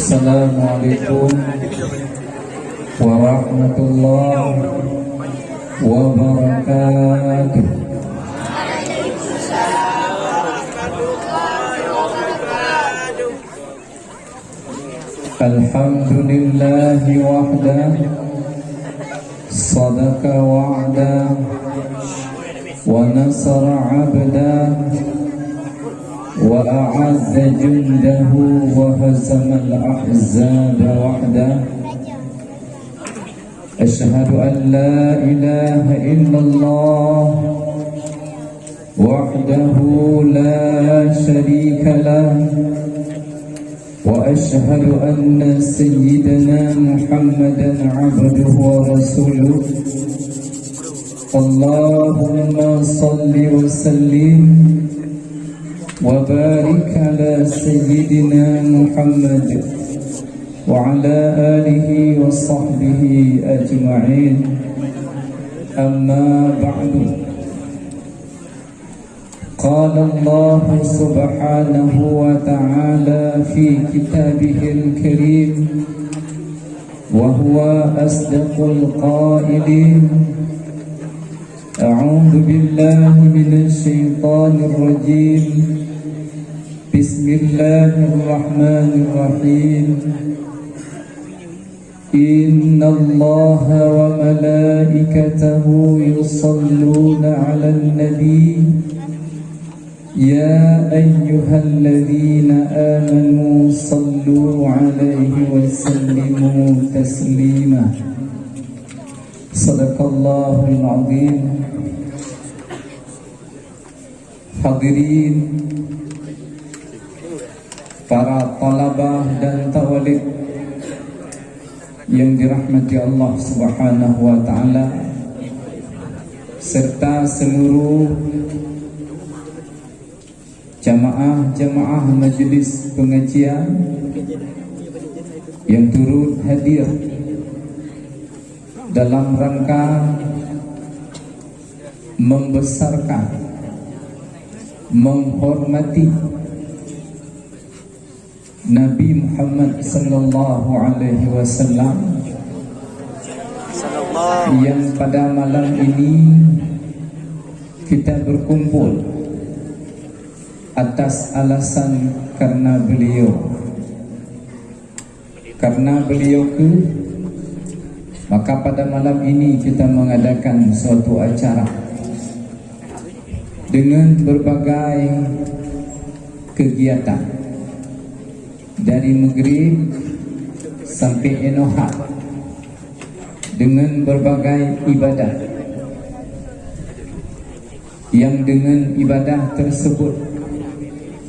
Assalamualaikum warahmatullahi wabarakatuh. Alhamdulillahi wahda sadaqa wa'da wa nasara 'abda وأعز جنده وهزم الأحزاب وحده أشهد أن لا إله إلا الله وحده لا شريك له وأشهد أن سيدنا محمدا عبده ورسوله اللهم صل وسلم وبارك على سيدنا محمد وعلى آله وصحبه أجمعين أما بعد قال الله سبحانه وتعالى في كتابه الكريم وهو أصدق القائلين أعوذ بالله من الشيطان الرجيم بسم الله الرحمن الرحيم إن الله وملائكته يصلون على النبي يا أيها الذين آمنوا صلوا عليه وسلموا تسليما صدق الله العظيم. Hadirin para talabah dan tawalib yang dirahmati Allah Subhanahu wa taala serta seluruh jamaah majelis pengajian yang turut hadir dalam rangka membesarkan, menghormati Nabi Muhammad sallallahu alaihi wasallam yang pada malam ini kita berkumpul atas alasan karena beliau ke maka pada malam ini kita mengadakan suatu acara dengan berbagai kegiatan dari maghrib sampai enohad dengan berbagai ibadah yang dengan ibadah tersebut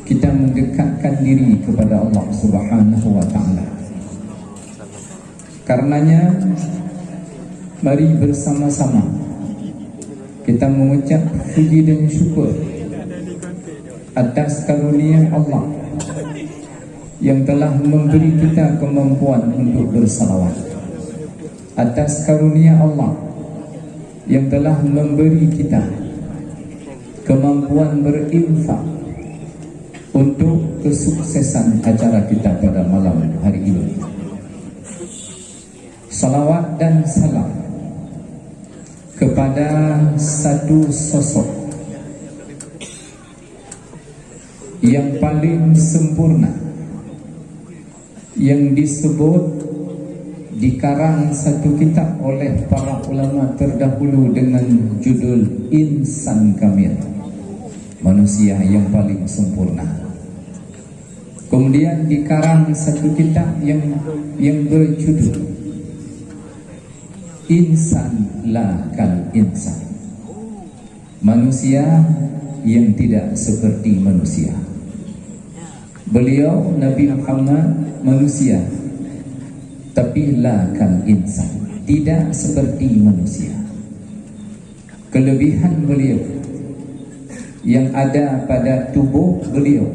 kita mendekatkan diri kepada Allah Subhanahu wa taala. Karenanya mari bersama-sama kita mengucap puji dan syukur atas karunia Allah yang telah memberi kita kemampuan untuk bersalawat, atas karunia Allah yang telah memberi kita kemampuan berinfak untuk kesuksesan acara kita pada malam hari ini. Salawat dan salam kepada satu sosok yang paling sempurna yang disebut dikarang satu kitab oleh para ulama terdahulu dengan judul Insan Kamil, manusia yang paling sempurna. Kemudian dikarang satu kitab yang berjudul Insan la kal insan, manusia yang tidak seperti manusia. Beliau Nabi Muhammad manusia, Tapi la kal insan, tidak seperti manusia. Kelebihan beliau yang ada pada tubuh beliau,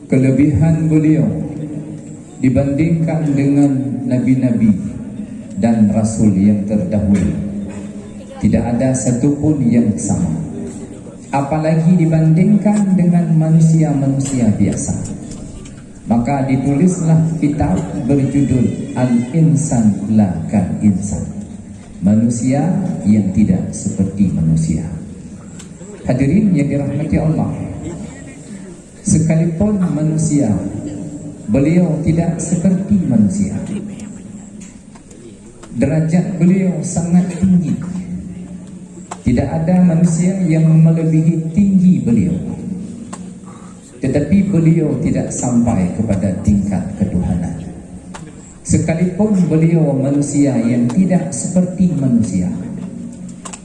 kelebihan beliau dibandingkan dengan nabi-nabi dan rasul yang terdahulu, tidak ada satupun yang sama. Apalagi dibandingkan dengan manusia-manusia biasa. Maka ditulislah kitab berjudul Al-Insan La Kal Insan, manusia yang tidak seperti manusia. Hadirin yang dirahmati Allah, sekalipun manusia, beliau tidak seperti manusia. Derajat beliau sangat tinggi. Tidak ada manusia yang melebihi tinggi beliau. Tetapi beliau tidak sampai kepada tingkat ketuhanan. Sekalipun beliau manusia yang tidak seperti manusia,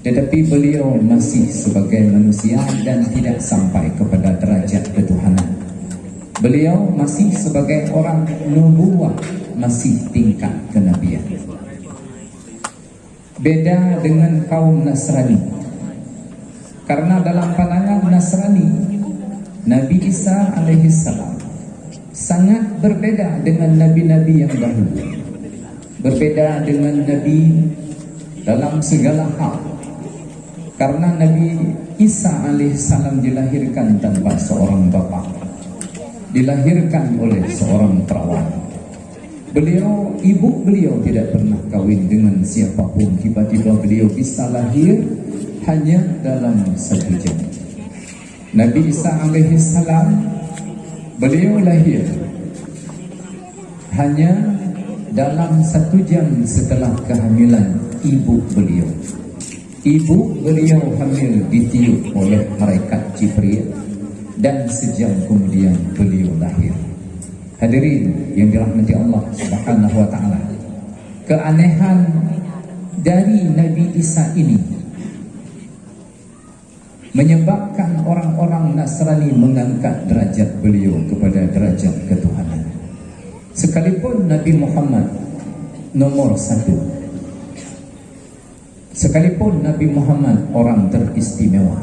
tetapi beliau masih sebagai manusia dan tidak sampai kepada derajat ketuhanan. Beliau masih sebagai orang nubuwah, masih tingkat kenabian. Beda dengan kaum Nasrani. Karena dalam pandangan Nasrani, Nabi Isa alaihissalam sangat berbeda dengan nabi-nabi yang dahulu. Berbeda dengan Nabi dalam segala hal. Karena Nabi Isa alaihissalam dilahirkan tanpa seorang bapa, dilahirkan oleh seorang perawan. Ibu beliau tidak pernah kawin dengan siapapun. Tiba-tiba beliau bisa lahir hanya dalam 1 jam. Nabi Isa alaihissalam, beliau lahir hanya dalam 1 jam setelah kehamilan ibu beliau. Ibu beliau hamil ditiup oleh malaikat Jibril dan sejam kemudian beliau lahir. Hadirin yang dirahmati Allah Subhanahu wa taala, keanehan dari Nabi Isa ini menyebabkan orang-orang Nasrani mengangkat derajat beliau kepada derajat ketuhanan. Sekalipun Nabi Muhammad nomor 1, sekalipun Nabi Muhammad orang teristimewa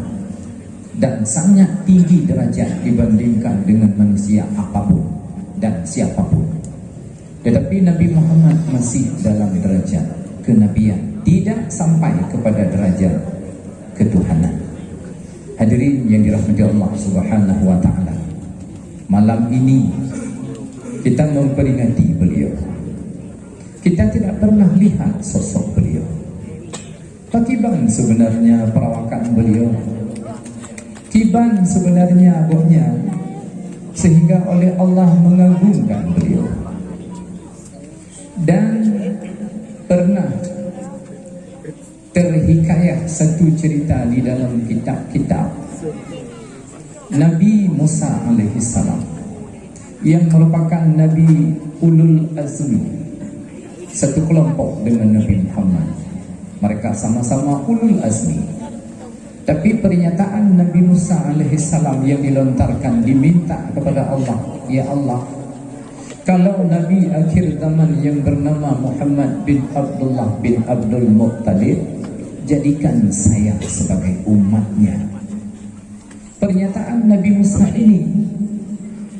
dan sangat tinggi derajat dibandingkan dengan manusia apapun dan siapapun, tetapi Nabi Muhammad masih dalam derajat kenabian, tidak sampai kepada derajat ketuhanan. Hadirin yang dirahmati Allah Subhanahu wa taala, malam ini kita memperingati beliau. Kita tidak pernah lihat sosok beliau. Bagaimana sebenarnya perawakan beliau? Kiban sebenarnya agaknya sehingga oleh Allah mengagungkan beliau. Dan pernah terhikayat satu cerita di dalam kitab-kitab Nabi Musa alaihissalam yang merupakan Nabi Ulul Azmi, satu kelompok dengan Nabi Muhammad. Mereka sama-sama Ulul Azmi. Tapi pernyataan Nabi Musa alaihissalam yang dilontarkan, diminta kepada Allah, ya Allah, kalau Nabi akhir zaman yang bernama Muhammad bin Abdullah bin Abdul Muttalib, jadikan saya sebagai umatnya. Pernyataan Nabi Musa ini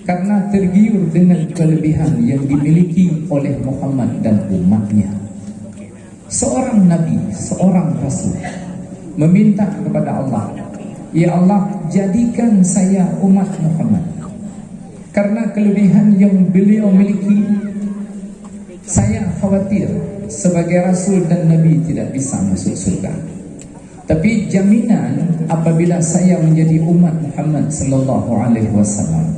karena tergiur dengan kelebihan yang dimiliki oleh Muhammad dan umatnya. Seorang Nabi, seorang Rasul meminta kepada Allah, ya Allah, jadikan saya umat Muhammad. Karena kelebihan yang beliau miliki, saya khawatir sebagai Rasul dan Nabi tidak bisa masuk surga. Tapi jaminan apabila saya menjadi umat Muhammad sallallahu alaihi wasallam,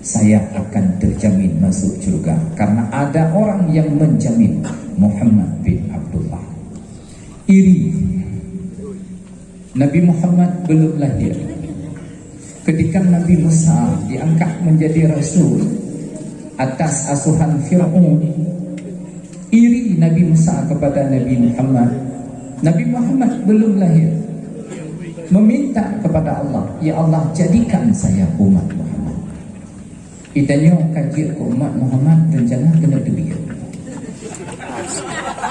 saya akan terjamin masuk surga. Karena ada orang yang menjamin, Muhammad bin Abdullah. Iri. Nabi Muhammad belum lahir. Ketika Nabi Musa diangkat menjadi Rasul atas asuhan Fir'aun, iri Nabi Musa kepada Nabi Muhammad. Nabi Muhammad belum lahir, meminta kepada Allah, ya Allah, jadikan saya umat Muhammad. Itanya kaji ke umat Muhammad dan jangan kena debir.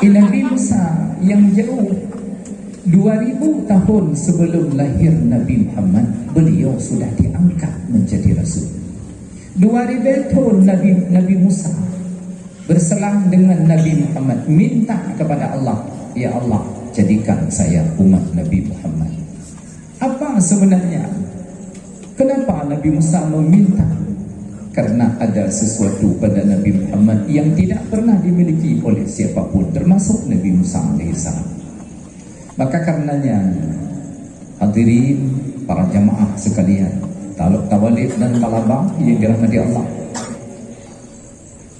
Nabi Musa yang jauh 2000 tahun sebelum lahir Nabi Muhammad, beliau sudah diangkat menjadi Rasul. 2000 tahun Nabi Musa berselang dengan Nabi Muhammad, minta kepada Allah, ya Allah, jadikan saya umat Nabi Muhammad. Apa sebenarnya? Kenapa Nabi Musa meminta? Karena ada sesuatu pada Nabi Muhammad yang tidak pernah dimiliki oleh siapapun, termasuk Nabi Musa AS. Maka karenanya, hadirin para jamaah sekalian, Taluk Tawalib dan Talabah yang dirahmati Allah,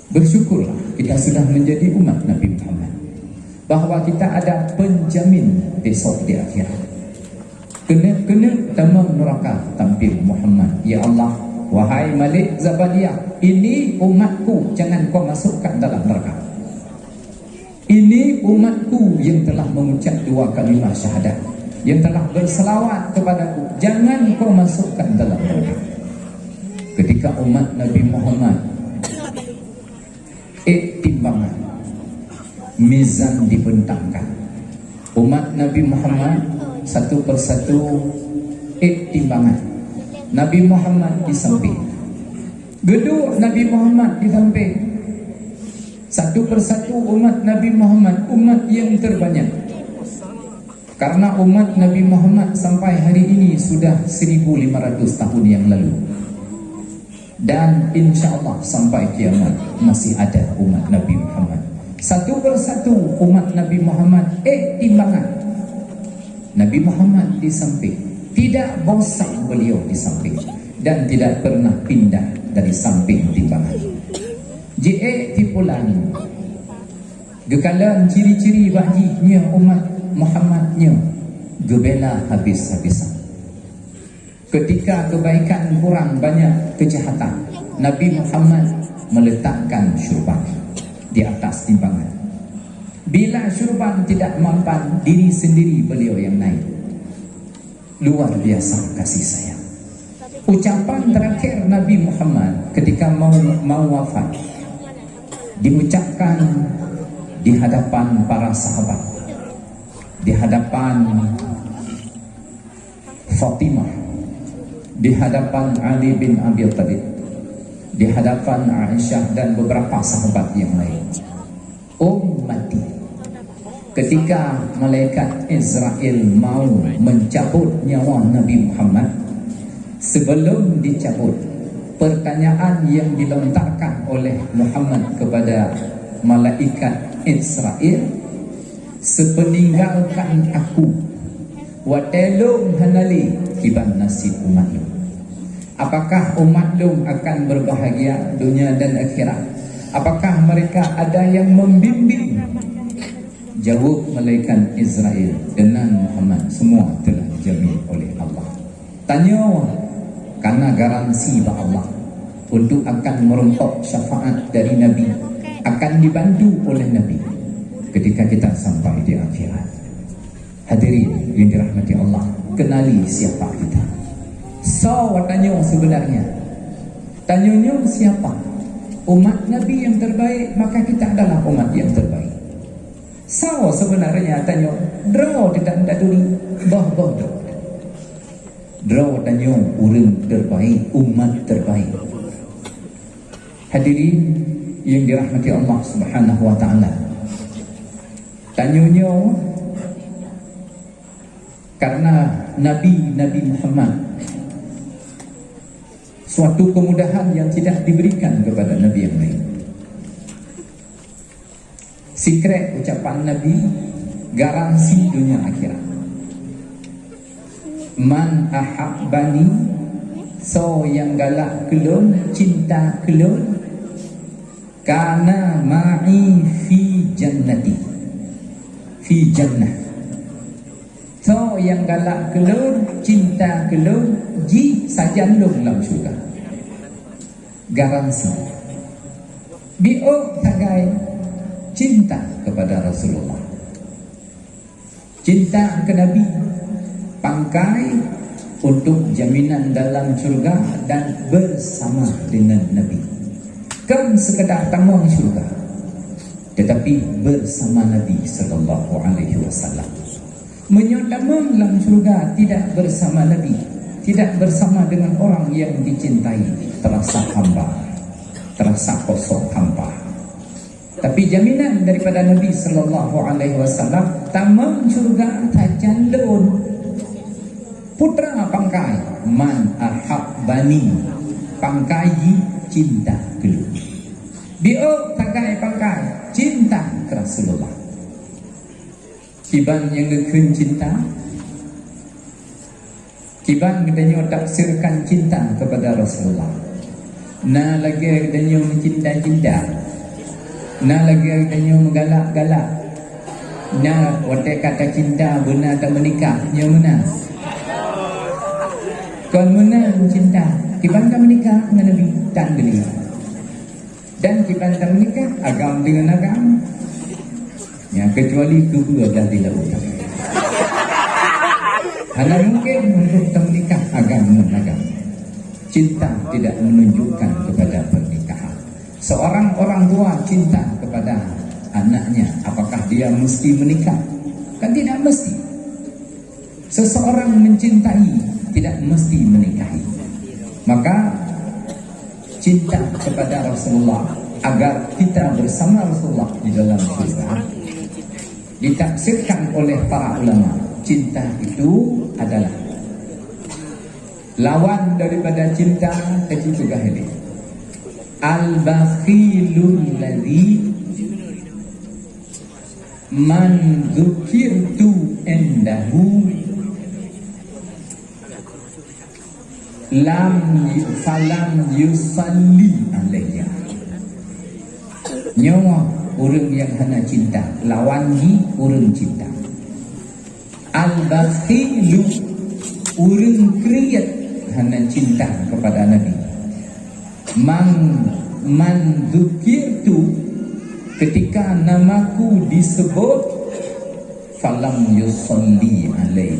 bersyukurlah kita sudah menjadi umat Nabi Muhammad, bahawa kita ada penjamin besok di akhirat. Kena tamam neraka tampil Muhammad, ya Allah, wahai Malik Zabadia, ini umatku, jangan kau masukkan dalam neraka. Ini umatku yang telah mengucap 2 kalimah syahadat, yang telah berselawat kepadaku, jangan kau masukkan dalam neraka. Ketika umat Nabi Muhammad timbangan, mizan dibentangkan, umat Nabi Muhammad satu persatu timbangan, Nabi Muhammad di samping, gedung Nabi Muhammad di samping, satu persatu umat Nabi Muhammad, umat yang terbanyak. Karena umat Nabi Muhammad sampai hari ini sudah 1500 tahun yang lalu, dan insyaAllah sampai kiamat masih ada umat Nabi Muhammad. Satu persatu umat Nabi Muhammad timbangan, Nabi Muhammad di samping, tidak bosan beliau di samping, dan tidak pernah pindah dari samping timbangan. Tipulan gekalan ciri-ciri bahaginya umat Muhammadnya gebela habis-habisan. Ketika kebaikan kurang, banyak kejahatan, Nabi Muhammad meletakkan syurban di atas timbangan. Bila syurban tidak mampan, diri sendiri beliau yang naik. Luar biasa kasih sayang. Ucapan terakhir Nabi Muhammad ketika mau wafat diucapkan di hadapan para sahabat, di hadapan Fatimah, di hadapan Ali bin Abi Thalib, di hadapan Aisyah dan beberapa sahabat yang lain. Ummati, ketika malaikat Israel mau mencabut nyawa Nabi Muhammad, sebelum dicabut, pertanyaan yang dilontarkan oleh Muhammad kepada malaikat Israel, sepeninggalkan aku, watelum hanali kiban nasib umatlum, apakah umatlum akan berbahagia dunia dan akhirat? Apakah mereka ada yang membimbing? Jawab malaikat Israel, dengan Muhammad semua telah dijamin oleh Allah. Tanya, karena garansi bahwa Allah untuk akan meruntuk syafaat dari Nabi, akan dibantu oleh Nabi ketika kita sampai di akhirat. Hadirin yang dirahmati Allah, kenali siapa kita. So, tanya sebenarnya, tanyanya siapa? Umat Nabi yang terbaik, maka kita adalah umat yang terbaik. So, sebenarnya tanya, draw tidak ada duri, bah draw tanya orang terbaik, umat terbaik. Hadirin yang dirahmati Allah Subhanahu wa taala, tanyanya karena Nabi Muhammad suatu kemudahan yang tidak diberikan kepada Nabi yang lain. Secret ucapan Nabi, garansi dunia akhirat. Man ahabbani, so yang galak kelun, cinta kelun, kana ma'i fi jannati, fi jannah. So yang galak kelun, cinta kelun, ji sajan lung dalam syurga. Garansi. Biok tagai cinta kepada Rasulullah, cinta ke Nabi, pangkai untuk jaminan dalam syurga dan bersama dengan Nabi. Kan sekedar tamuan syurga, tetapi bersama Nabi sallallahu alaihi wasallam. Menyodamang dalam syurga tidak bersama Nabi, tidak bersama dengan orang yang dicintai, terasa hamba, terasa kosong hampa. Tapi jaminan daripada Nabi sallallahu alaihi wasallam, tamang syurga tajandun putra pangkai man ahabbani, pangkai cinta dulu. Bio tagai pangkai cinta ke Rasulullah. Kiban yang ngekun cinta, kiban kedanyo taksirkan cinta kepada Rasulullah. Na lagi kedanyo mencinta-cinta, na lagi kedanyo menggalak-galak. Na wate kata cinta benar tak menikah, yang mana? Kon mana cinta? Kiban tak menikah dengan Nabi, tak geli. Dan kiban tak menikah agam dengan agam. Ya, kecuali kedua dah dilakukan. Hanya mungkin untuk tak menikah agam dengan agam. Cinta tidak menunjukkan kepada pernikahan. Seorang orang tua cinta kepada anaknya, apakah dia mesti menikah? Kan tidak mesti. Seseorang mencintai tidak mesti menikahi. Maka cinta kepada Rasulullah agar kita bersama Rasulullah di dalam surga ditafsirkan oleh para ulama. Cinta itu adalah lawan daripada cinta itu gahili. Al-bakhilul ladzi man dzukirtu indahu falam yusalli alayya. Nyawa orang yang hana cinta, lawan ni orang cinta. Al-bakhilu, orang kriat hana cinta kepada Nabi. Man dzukirtu, ketika namaku disebut, falam yusalli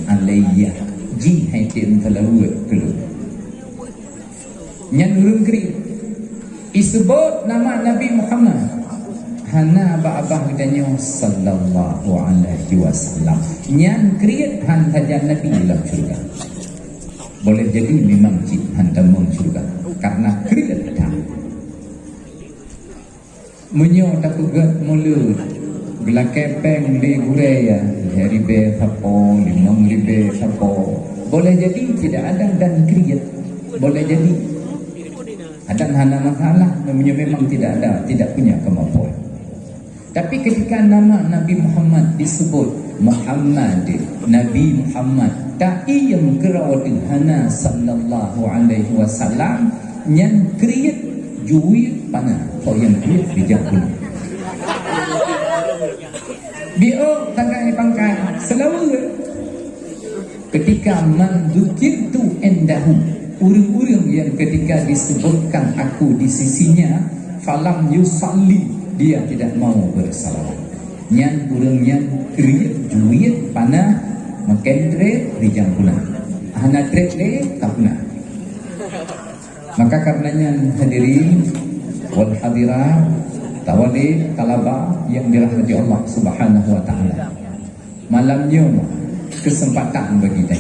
alayya, ji haitim terlalu keluar. Yang urung kering disebut nama Nabi Muhammad, hana abah katanya sallallahu alaihi wasallam. Yang kering han saja Nabi dalam syurga. Boleh jadi memang cik han dalam syurga karena kering dah. Menyo tak kugat mulut gelakepeng di guraya hari be sapo limang libe sapo. Boleh jadi tidak ada dan kering. Boleh jadi ada hana masalah, namanya memang tidak ada, tidak punya kemampuan. Tapi ketika nama Nabi Muhammad disebut Muhammad, Nabi Muhammad, ta'i yang kerawat hana sallallahu alaihi wasallam, yang kriat juwi panah, so yang kriat bijak-bijak. Bio tangkai pangkai selalu ketika mendukir tu endahu, orang-orang yang ketika disebutkan aku di sisinya, falam yusalli, dia tidak mau bersalawat. Nyan orang yang kriat juit panah makan trek di jangkuna, hana trek le kapuna. Maka karenanya hadirin wal hadirat tawali talaba yang dirahmati Allah Subhanahu wa taala. Malamnya kesempatan bagi kita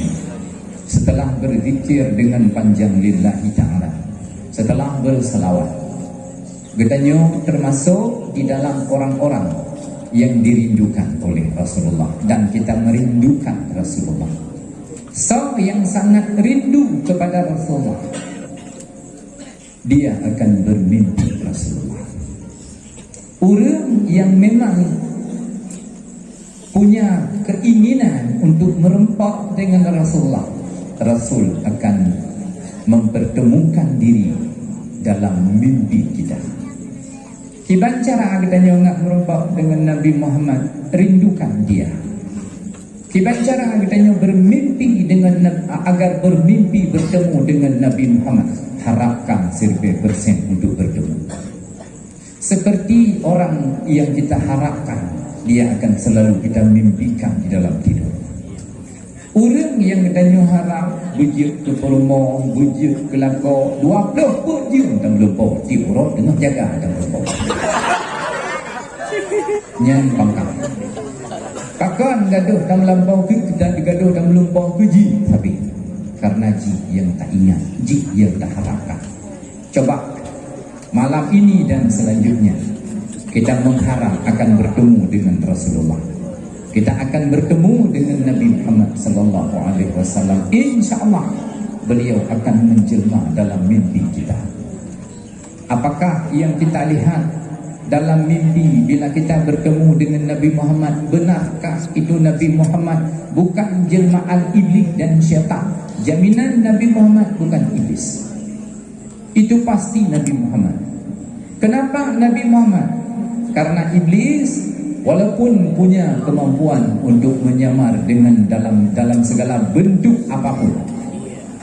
setelah berzikir dengan panjang lillahi ta'ala, setelah berselawat, katanya termasuk di dalam orang-orang yang dirindukan oleh Rasulullah, dan kita merindukan Rasulullah. So yang sangat rindu kepada Rasulullah, dia akan bermimpi Rasulullah. Orang yang memang punya keinginan untuk merempak dengan Rasulullah, Rasul akan mempertemukan diri dalam mimpi kita. Kiban cara kita nak merempak dengan Nabi Muhammad, rindukan dia. Kiban cara kita bermimpi dengan agar bermimpi bertemu dengan Nabi Muhammad, harapkan 100% untuk bertemu. Seperti orang yang kita harapkan, dia akan selalu kita mimpikan di dalam tidur. Orang yang katanya harap bujur ke Purmo, bujur ke Lako, 20 bujur dan lupa tiurut dengan jaga dan lupa. nyan pangkal. Kakan gaduh dalam lampau ke dan gaduh dalam lampau ke ji, tapi karena ji yang tak ingat, ji yang tak harapkan. Coba malam ini dan selanjutnya kita mengharap akan bertemu dengan Rasulullah. Kita akan bertemu dengan Nabi Muhammad sallallahu alaihi wasallam. Insyaallah beliau akan menjelma dalam mimpi kita. Apakah yang kita lihat dalam mimpi bila kita bertemu dengan Nabi Muhammad? Benarkah itu Nabi Muhammad bukan jelmaan iblis dan syaitan? Jaminan Nabi Muhammad bukan iblis. Itu pasti Nabi Muhammad. Kenapa Nabi Muhammad? Karena iblis walaupun punya kemampuan untuk menyamar dengan dalam segala bentuk apapun,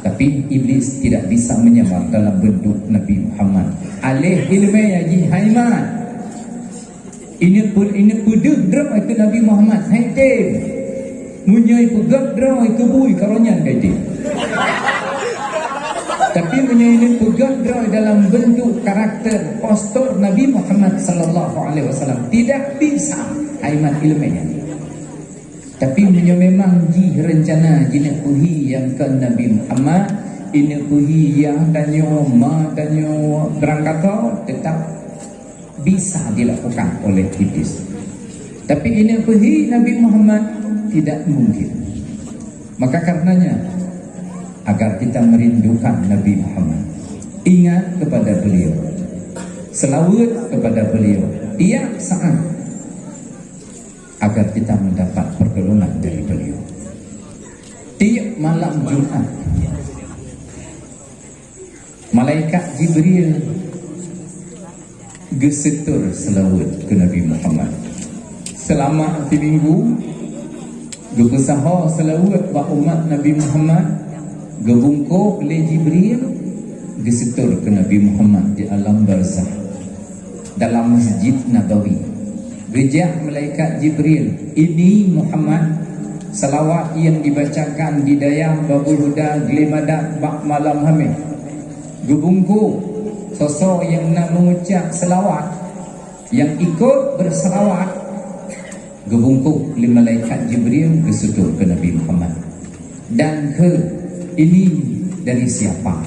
tapi iblis tidak bisa menyamar dalam bentuk Nabi Muhammad. Alih ilmu yaji haiman. Ini puduk drum itu Nabi Muhammad. Hai tem. Munyai pugak drum itu bui karonyan kaiti. Tapi menyai pugak drum dalam bentuk karakter postur Nabi Muhammad sallallahu alaihi wasallam tidak bisa haiman ilmunya. Tapi memang ji rencana jinak puhi yang ke Nabi Muhammad, ini puhi yang tanyo berangkat tetap bisa dilakukan oleh iblis. Tapi ini puhi Nabi Muhammad tidak mungkin. Maka karenanya agar kita merindukan Nabi Muhammad, ingat kepada beliau, selawat kepada beliau tiap saat, agar kita mendapat pertolongan dari beliau. Tiap malam Jumat, malaikat Jibril gesetur selawat ke Nabi Muhammad. Selama seminggu gebesaha selawat bak umat Nabi Muhammad, gebungkuk oleh Jibril gesetur ke Nabi Muhammad di alam barzah dalam Masjid Nabawi. Gejah malaikat Jibril, ini Muhammad, salawat yang dibacakan di dayah Babul Huda Gelimadak bak malam hamil. Gebungku sosok yang nak mengucap selawat, yang ikut berselawat, gebungku oleh malaikat Jibril gesutur ke Nabi Muhammad. Dan ini dari siapa?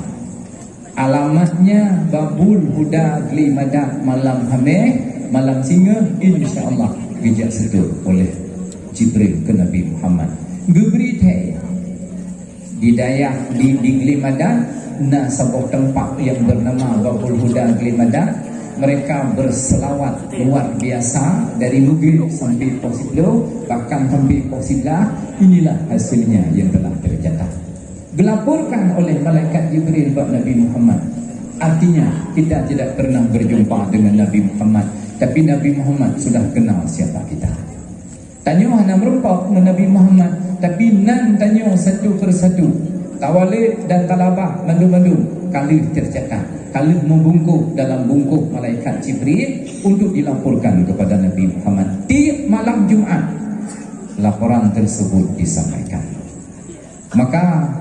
Alamatnya Babul Huda Gelimadak malam hamil, malam singa, insya-Allah bijak setur oleh Jibril ke Nabi Muhammad. Geberita di dayah di Gelimadak, na sebuah tempat yang bernama Babul Huda Gelimadak, mereka berselawat luar biasa dari Mugil sampai Posiblo, bahkan sampai Posiblah. Inilah hasilnya yang telah tercatat, dilaporkan oleh malaikat Jibril kepada Nabi Muhammad. Artinya kita tidak pernah berjumpa dengan Nabi Muhammad, tapi Nabi Muhammad sudah kenal siapa kita. Tanya hana merumpak dengan Nabi Muhammad, tapi nan tanya satu persatu, tawalid dan talabah mandu-mandu kali tercatat, kali membungkuk dalam bungkuk malaikat Jibril untuk dilaporkan kepada Nabi Muhammad. Tiap malam Jumat laporan tersebut disampaikan. Maka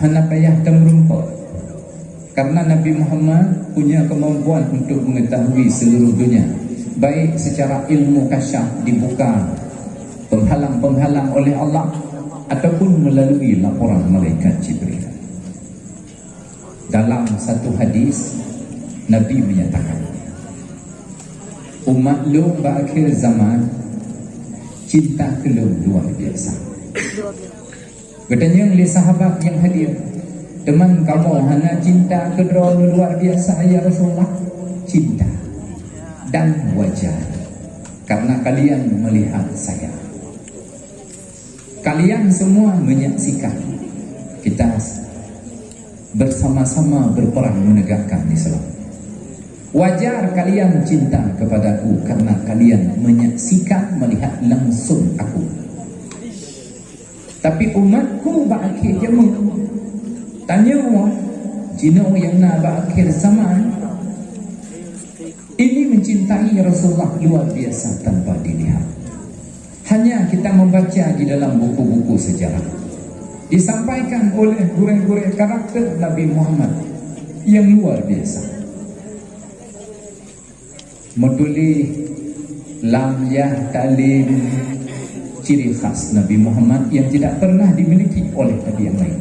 hana payah temrumpak, karena Nabi Muhammad punya kemampuan untuk mengetahui seluruh dunia, baik secara ilmu kasyaf dibuka penghalang-penghalang oleh Allah, ataupun melalui laporan malaikat Jibril. Dalam satu hadis Nabi menyatakan, umat lu berakhir zaman cinta kelum luar biasa. Katanya oleh sahabat yang hadir, teman kamu hana cinta kedua luar biasa ya Rasulullah. Cinta dan wajar, karena kalian melihat saya, kalian semua menyaksikan kita bersama-sama berperang menegakkan Islam. Wajar kalian cinta kepadaku karena kalian menyaksikan, melihat langsung aku. Tapi umatku berakhir zaman, tanya jino yang nak berakhir zaman ini mencintai Rasulullah luar biasa tanpa dilihat. Hanya kita membaca di dalam buku-buku sejarah, disampaikan oleh guru-guru karakter Nabi Muhammad yang luar biasa. Meduli lam yahtalim, ciri khas Nabi Muhammad yang tidak pernah dimiliki oleh Nabi yang lain.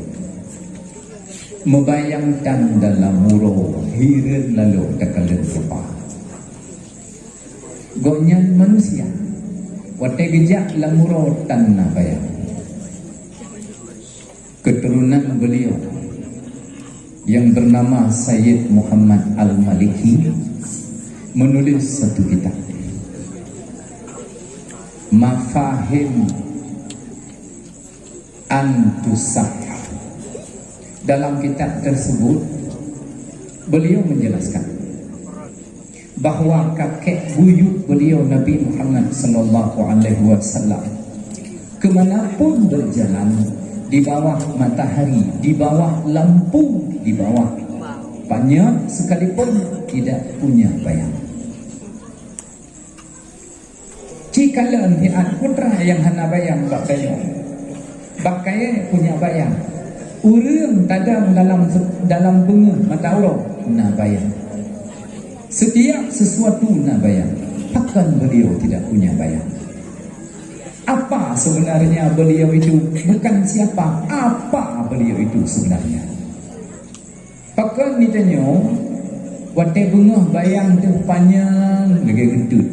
Membayangkan dalam muro hirin lalu tekalan rupa gonyan manusia wate gejak lamuro tanah bayang. Keturunan beliau yang bernama Sayyid Muhammad Al-Maliki menulis satu kitab Mafahim Antusah. Dalam kitab tersebut beliau menjelaskan bahwa kakek buyut beliau Nabi Muhammad sallallahu alaihi wasallam kemanapun berjalan, di bawah matahari, di bawah lampu, di bawah banyak sekalipun tidak punya bayang. Jika lihat putra yang hana bayang bakaya punya bayang. Urang tadam dalam bunga mata Allah na bayang. Setiap sesuatu na bayang. Takkan beliau tidak punya bayang. Apa sebenarnya beliau itu? Bukan siapa, apa beliau itu sebenarnya? Pakan ditanya, wate bunga bayang tu panjang lagi gendut.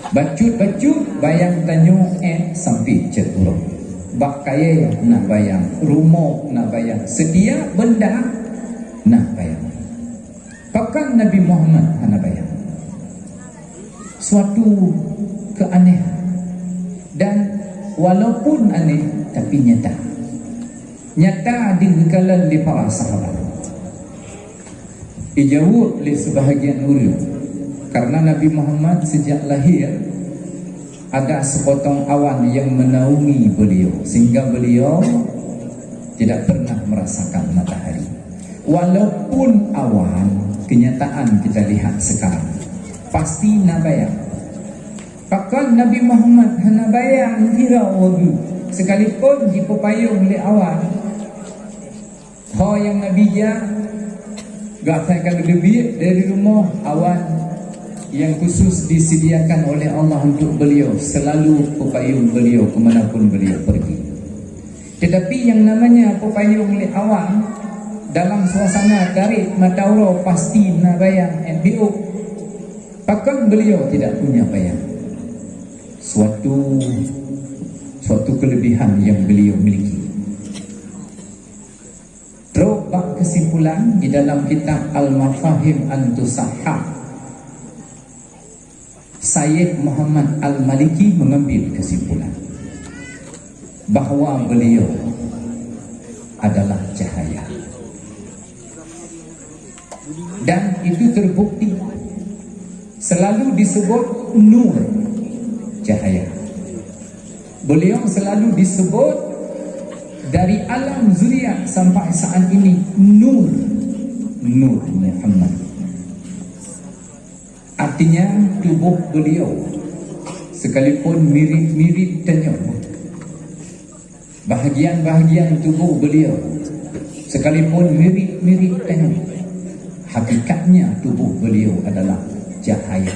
Bacut bayang tanya sampai ceturung. Bak kaya nak bayang, rumah nak bayang, setiap benda nak bayang. Bahkan Nabi Muhammad nak bayang. Suatu keanehan, dan walaupun aneh tapi nyata di kalangan para sahabat. Dijawab oleh sebahagian ulama, karena Nabi Muhammad sejak lahir ada sepotong awan yang menaungi beliau, sehingga beliau tidak pernah merasakan matahari. Walaupun awan, kenyataan kita lihat sekarang pasti nabayang. Bahkan Nabi Muhammad hana bayang kira wadu, sekalipun dipepayung oleh awan. Yang Nabi dia gak akan lebih dari rumah awan yang khusus disediakan oleh Allah untuk beliau, selalu pepayung beliau kemanapun beliau pergi. Tetapi yang namanya pepayung oleh awan dalam suasana tarik mata Allah pasti nak bayang NBO. Bahkan beliau tidak punya bayang. Suatu kelebihan yang beliau miliki. Terus kesimpulan di dalam kitab Al-Mafahim Antusahha, Sayyid Muhammad Al-Maliki mengambil kesimpulan bahawa beliau adalah cahaya, dan itu terbukti selalu disebut nur, cahaya. Beliau selalu disebut dari alam zuriat sampai saat ini nur Muhammad. Artinya tubuh beliau sekalipun mirip-mirip tanya, bahagian-bahagian tubuh beliau sekalipun mirip-mirip tanya, hakikatnya tubuh beliau adalah cahaya.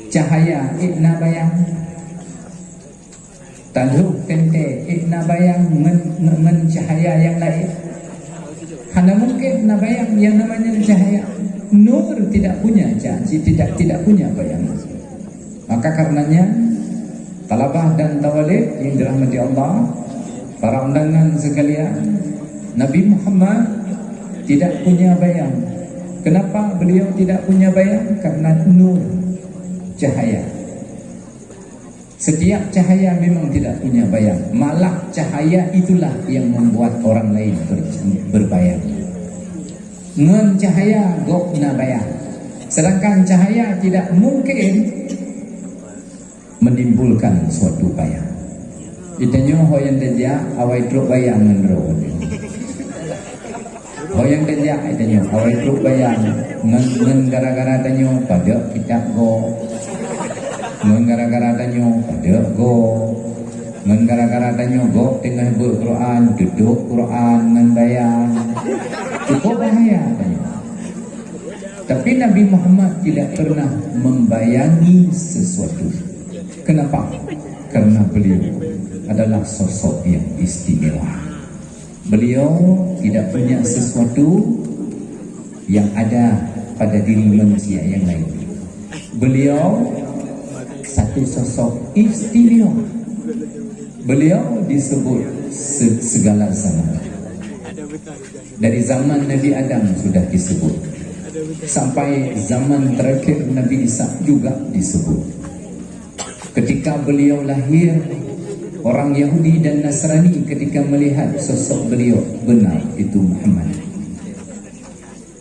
Cahaya ikna bayang, taluh tente ikna bayang men cahaya yang lain. Hanya mungkin nak bayang yang namanya cahaya. Nur tidak punya janji, tidak punya bayangan. Maka karenanya talabah dan tawalid yang dirahmati Allah, para undangan sekalian, Nabi Muhammad tidak punya bayang. Kenapa beliau tidak punya bayang? Karena nur, cahaya. Setiap cahaya memang tidak punya bayang. Malah cahaya itulah yang membuat orang lain berbayang. Ngan cahaya gok na bayang. Sedangkan cahaya tidak mungkin menimbulkan suatu bayang. Itanya hoyan dia awai truk bayang menro. Hoyan dia itanya awai truk bayang ngan gara-gara tanya pada kita go. Ngan gara-gara tanya pada go. Ngan gara-gara tanya go tengah berquran, duduk Quran ngan bayang. Cukup bahaya tanya. Tapi Nabi Muhammad tidak pernah membayangi sesuatu. Kenapa? Karena beliau adalah sosok yang istimewa. Beliau tidak punya sesuatu yang ada pada diri manusia yang lain. Beliau satu sosok istimewa. Beliau disebut segala zaman. Dari zaman Nabi Adam sudah disebut, sampai zaman terakhir Nabi Isa juga disebut. Ketika beliau lahir, orang Yahudi dan Nasrani ketika melihat sosok beliau, benar itu Muhammad.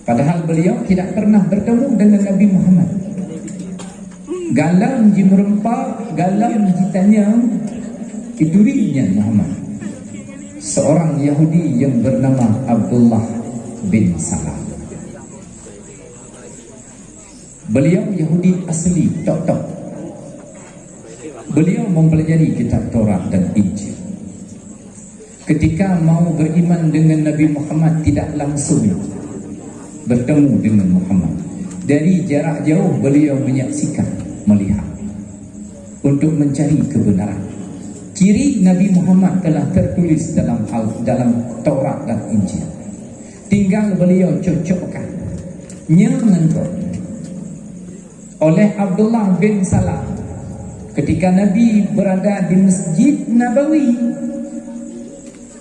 Padahal beliau tidak pernah bertemu dengan Nabi Muhammad. Galam jimerempak, galam jitanya, itu dirinya Muhammad, seorang Yahudi yang bernama Abdullah bin Salam. Beliau Yahudi asli, tok-tok. Beliau mempelajari kitab Taurat dan Injil. Ketika mau beriman dengan Nabi Muhammad, tidak langsung bertemu dengan Muhammad. Dari jarak jauh beliau menyaksikan, melihat, untuk mencari kebenaran. Ciri Nabi Muhammad telah tertulis dalam Taurat dan Injil. Tinggal beliau cocokkan, nyenengkan oleh Abdullah bin Salam. Ketika Nabi berada di Masjid Nabawi,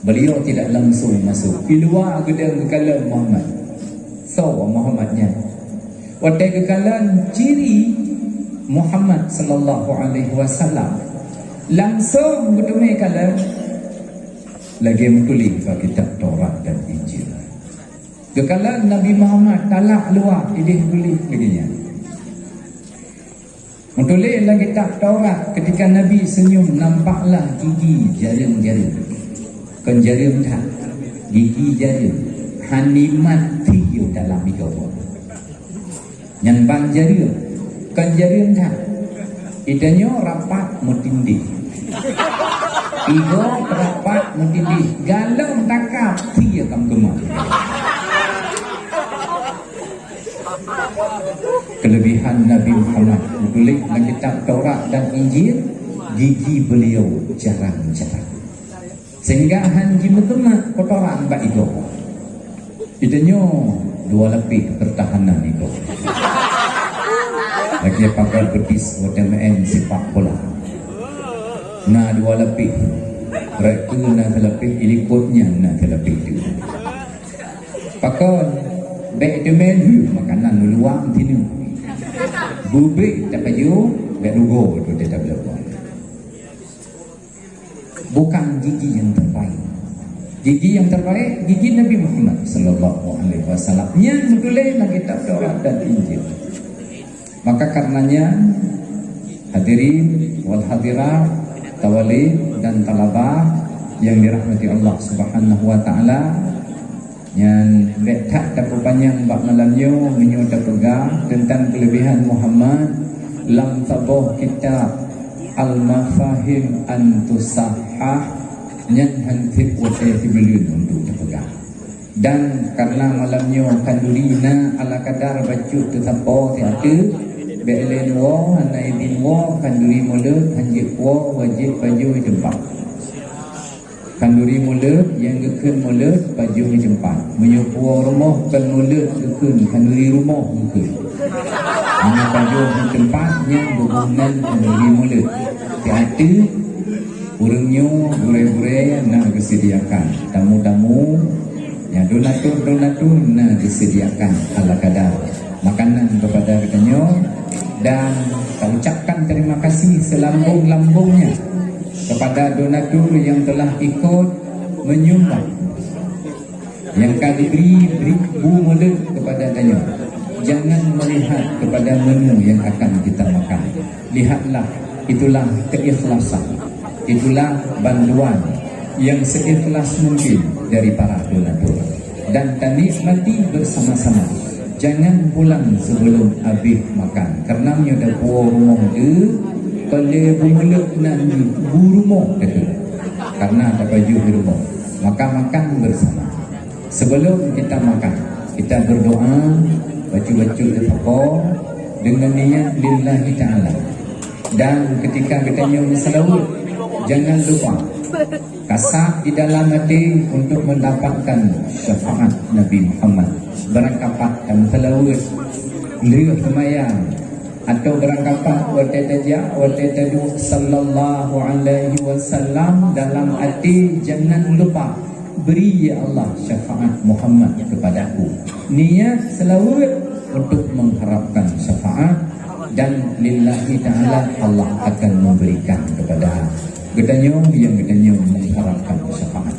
beliau tidak langsung masuk. Di luar gedung kekalan Muhammad. So Muhammadnya. Waktu kekalan ciri Muhammad sallallahu alaihi wasallam. Langsung bertemu kala lagi menulis kitab Taurat dan Injil. Kekalan Nabi Muhammad talak luar idih tulis laginya. Menulis lagi kitab Taurat, ketika Nabi senyum nampaklah gigi jarum-jarum. Kan jarum tak? Gigi jarum. Hanimat tiyo dalam hidup. Nyanbang jarum. Kan jarum tak? Idanya rapat mutindih. Igo rapat mutindih. Galau takap tiyo kam gemar. Kelebihan Nabi Muhammad menulis dalam kitab Taurat dan Injil, gigi beliau jarang-jarang, sehingga hanji metemat kotoran bak itu. Idanya 2 lebih pertahanan itu. Lagi pakai betis WTMN sepak bola. Nah 2 lebih. Mereka nak terlebih ilikutnya nak terlebih itu. Pakai baik demen makanan luang tinu. Bubik tak baju, baik lugo tu dia tak boleh. Bukan gigi yang terbaik. Gigi yang terbaik gigi Nabi Muhammad sallallahu alaihi wasallam. Yang menulis dalam kitab Taurat dan Injil. Maka karenanya hadirin wal hadirat, tawalid dan talabah yang dirahmati Allah Subhanahu wa taala, yang tak dapat panjang bab malamnya menyudah pegang tentang kelebihan Muhammad lam tabuh kitab al-mafahim antusahah yang hantip wajah bilion untuk terpegang. Dan karena malamnya kandurina ala kadar baju tetapo tiada be'len wa anaidin wa kanduri mulut hanjik wa wajib baju tempat. Kanduri mulut yang gekun mulut baju tempat. Menyupu rumah kan mulut gekun kanduri rumah gekun. Hanya baju tempat yang berhubungan kanduri mulut. Tiada urangnya gure-gure nak disediakan. Tamu-tamu yang donatur nak disediakan ala kadar makanan kepada katanya, dan kita ucapkan terima kasih selambung-lambungnya kepada donatur yang telah ikut menyumbang, yang kali beri mulut kepada katanya. Jangan melihat kepada menu yang akan kita makan, lihatlah itulah keikhlasan, itulah bantuan yang seikhlas mungkin dari para donatur, dan kita nikmati bersama-sama. Jangan pulang sebelum habis makan, kerana ada buah rumah dia kalau bermulut nanti rumah dia, karena ada baju di rumah. Maka makan bersama. Sebelum kita makan, kita berdoa baca-baca tafakkur dengan niat lillahi ta'ala. Dan ketika kita nyanyi selawat, jangan lupa kasat di dalam hati untuk mendapatkan syafaat Nabi Muhammad. Berangkapat dan selawat lihat semayang atau berangkapat watadaju sallallahu alaihi wasallam dalam hati, jangan lupa beri ya Allah syafaat Muhammad kepadaku. Niat selawat untuk mengharapkan syafaat, dan lillahi ta'ala Allah akan memberikan kepada gedanyong yang gedanyong mengharapkan syafaat.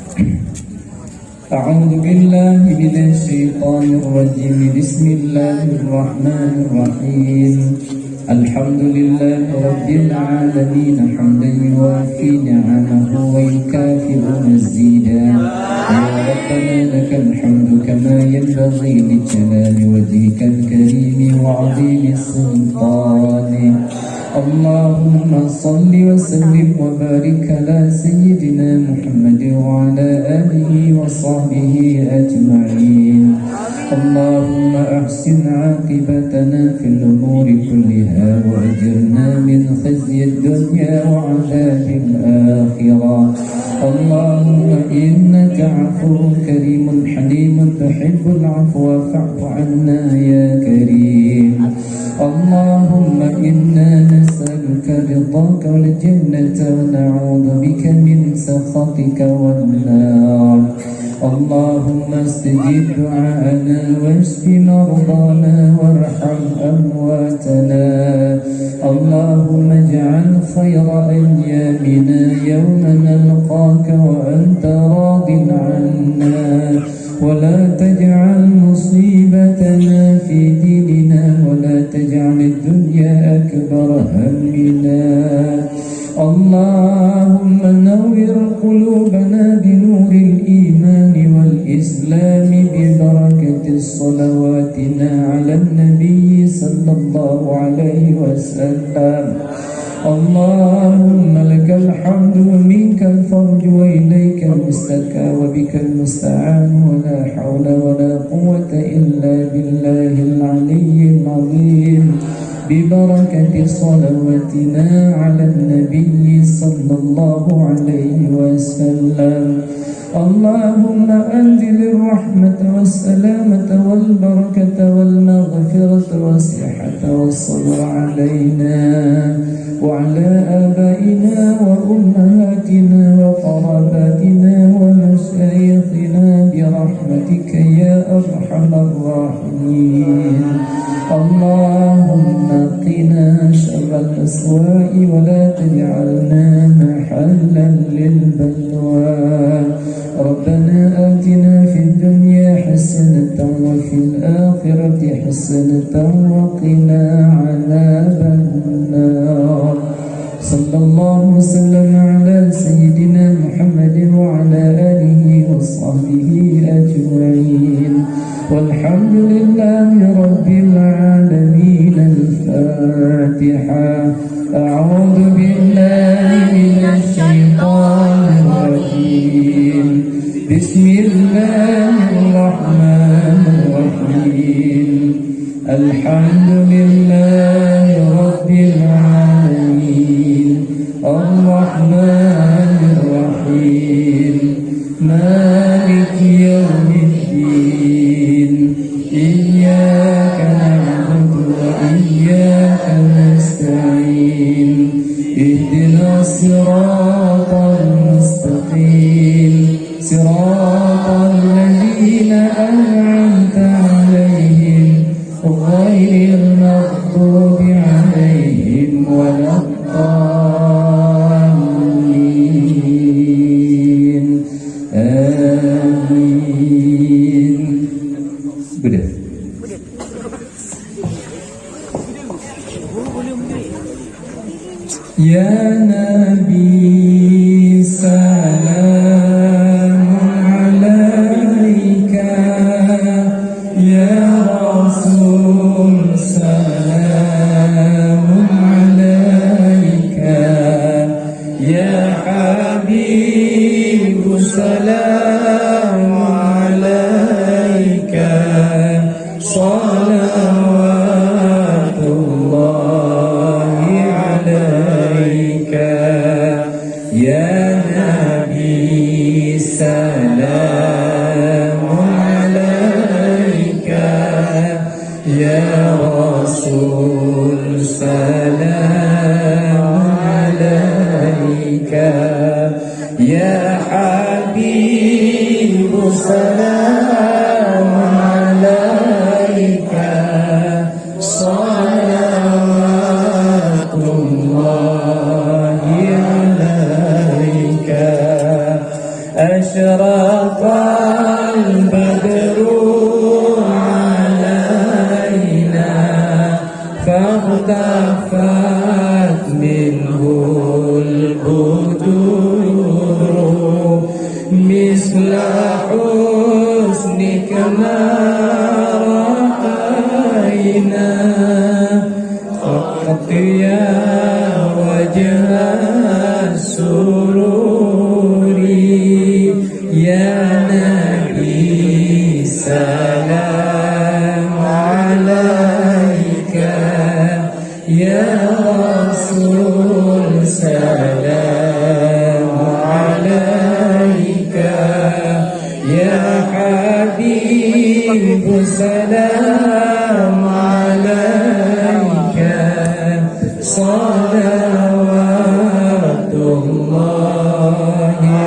A'udzu billahi minasy syaithanir rajim. Bismillahirrahmanirrahim. Alhamdulillahi rabbil alamin hamdan yuwafi ni'amahu wa yukafi'u mazidah. Ya rabbana lakal hamdu kama yanbaghi li jalali wajhikal karim wa 'azimi sultanik. Allahumma salli wa sallim wa barik ala sayyidina Muhammad wa ala alihi wa sahbihi ajma'in. Allahumma ahsin 'aqibatana fil umuri kulliha wa ajirna min khizyid dunya wa 'adzabil akhirah. Allahumma innaka 'afuwwun karimun halimun tuhibbul 'afwa fa'fu 'anna ya karim. Allahumma inna nas'aluka ridhaka wal jannata wa na'udzu bika min sakhatika wan nar. Allahumma istajib du'ana washfi mardana warham amwatana. Allahumma ij'al khayra ayyamina yawma nalqaka wa anta radin 'anna wa la taj'al musibatana fi dinina wa la taj'al ad-dunya akbar hammina. Allahumma nawwir qulubana bi nuril iman wal islam bi barakati salawatina 'ala an-nabiy sallallahu alaihi wasallam. Allahumma lakal hamdu wa minkal farju wa ilaikal mustaka wa bikal musta'an wa la hawla wa la quwwata illa billahil aliyyil azim. ببركة صلواتنا على النبي صلى الله عليه وسلم. اللهم أنزل الرحمة والسلامة والبركة والمغفرة والصحة والصبر علينا وعلى آبائنا وأمهاتنا وقراباتنا ومشايخنا برحمتك يا أرحم الراحمين. اللهم قنا شر الأسواء ولا تجعلنا محلا للبلوى. ربنا آتنا في الدنيا حسنة وفي الآخرة حسنة وقنا عذاب النار. صلى الله وسلم على سيدنا محمد وعلى آله وصحبه أجمعين والحمد لله رب العالمين. الفاتحة. أعوذ بالله من الشيطان الرجيم. بسم الله الرحمن الرحيم. الحمد لله رب العالمين الرحمن الرحيم مالك يوم الدين. إياك نعبد وإياك نستعين. اهدنا الصراط المستقيم صراط الذين أنعمت عليهم غير المغضوب عليهم ولا الضالين. آمين. Sudah. Ya Nabi salam alaika, ya Rasul salam alaika, ya Habib salam alaika. Salam Rasul salam alaika, ya Habib salam alaika, salawatullahi alaika. Asyraqal badru alaina, فاختفت منه البدور مثل حسنك ما رأينا قط يا وجه السرور يا نبي سلام عليك يا رسول سلام عليك يا حبيب سلام عليك صلوات الله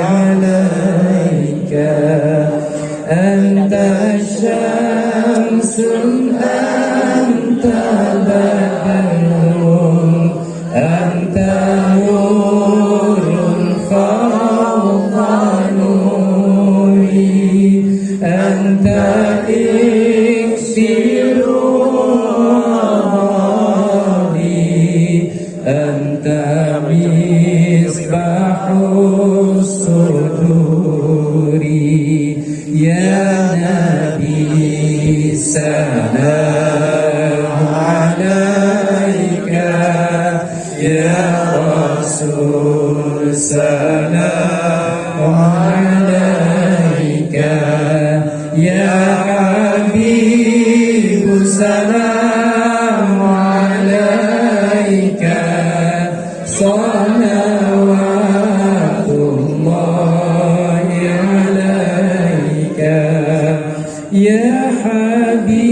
عليك أنت الشمس أنت بدر أنت نور فوق نوري أنت إكسير غالي أنت مصباح الصدور يا نبي سلام عليك يا رسول سلام عليك يا حبيب سلام عليك صلوات الله عليك يا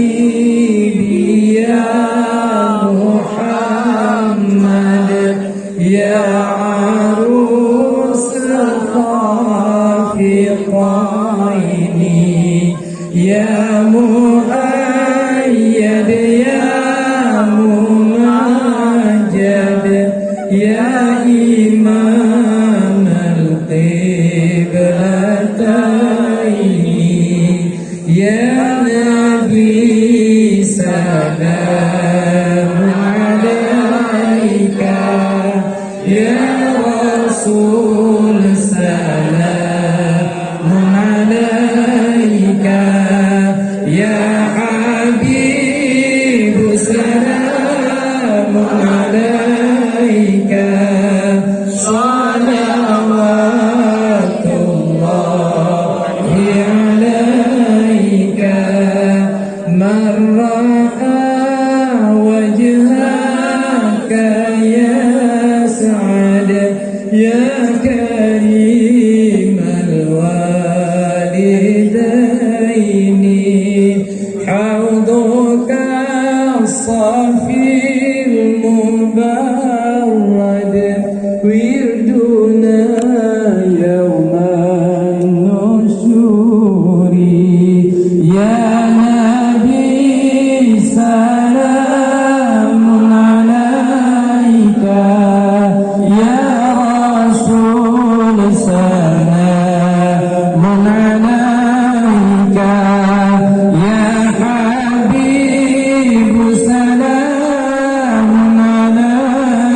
حبيبي يا محمد يا عروس الخافقين يا مؤيد يا ممجد يا إمام القبلتين يا نبي سلام عليك يا رسول سلام عليك يا حبيب سلام عليك صلوات الله عليك من رأى وجهك يسعد يا كريم الوالدين حوضك الصافي المبرد وردنا يوم النشور يا نبي سلام عليك يا رسول سلام عليك يا حبيب سلام عليك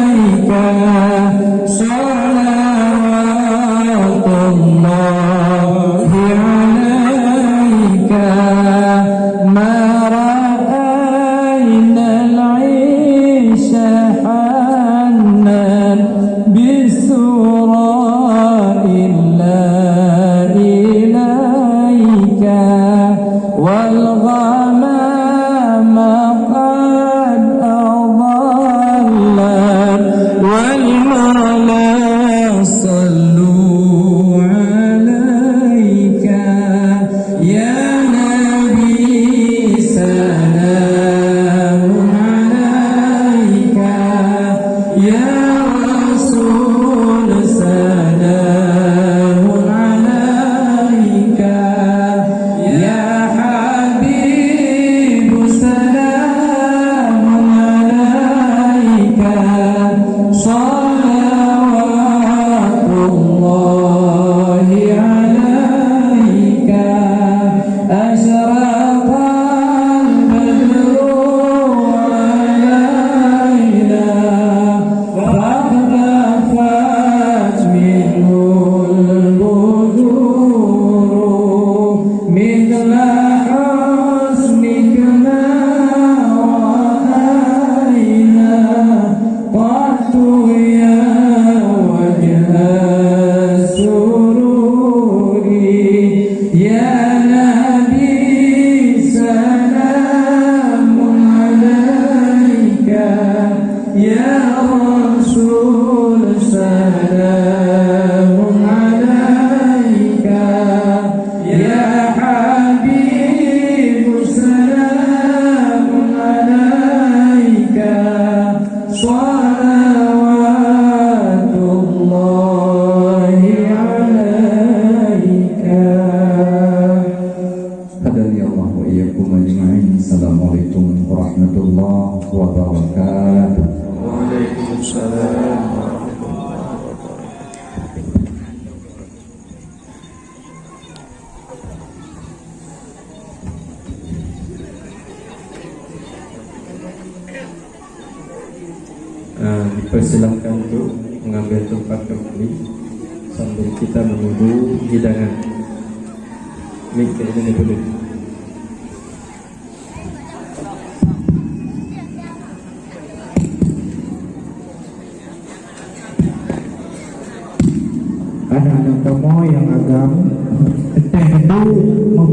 ya Rasul salamun alaika, ya Habib salamun alaika, salawatullahi alaika. Hadani Allah wa iyyakum ajma'in. Assalamualaikum warahmatullahi wabarakatuh. Waalaikumsalam warahmatullahi wabarakatuh. Dipersilahkan untuk mengambil tempat kembali sambil kita menunggu hidangan. Mik ini boleh. Anak-anak kamu yang agam, tedu, mau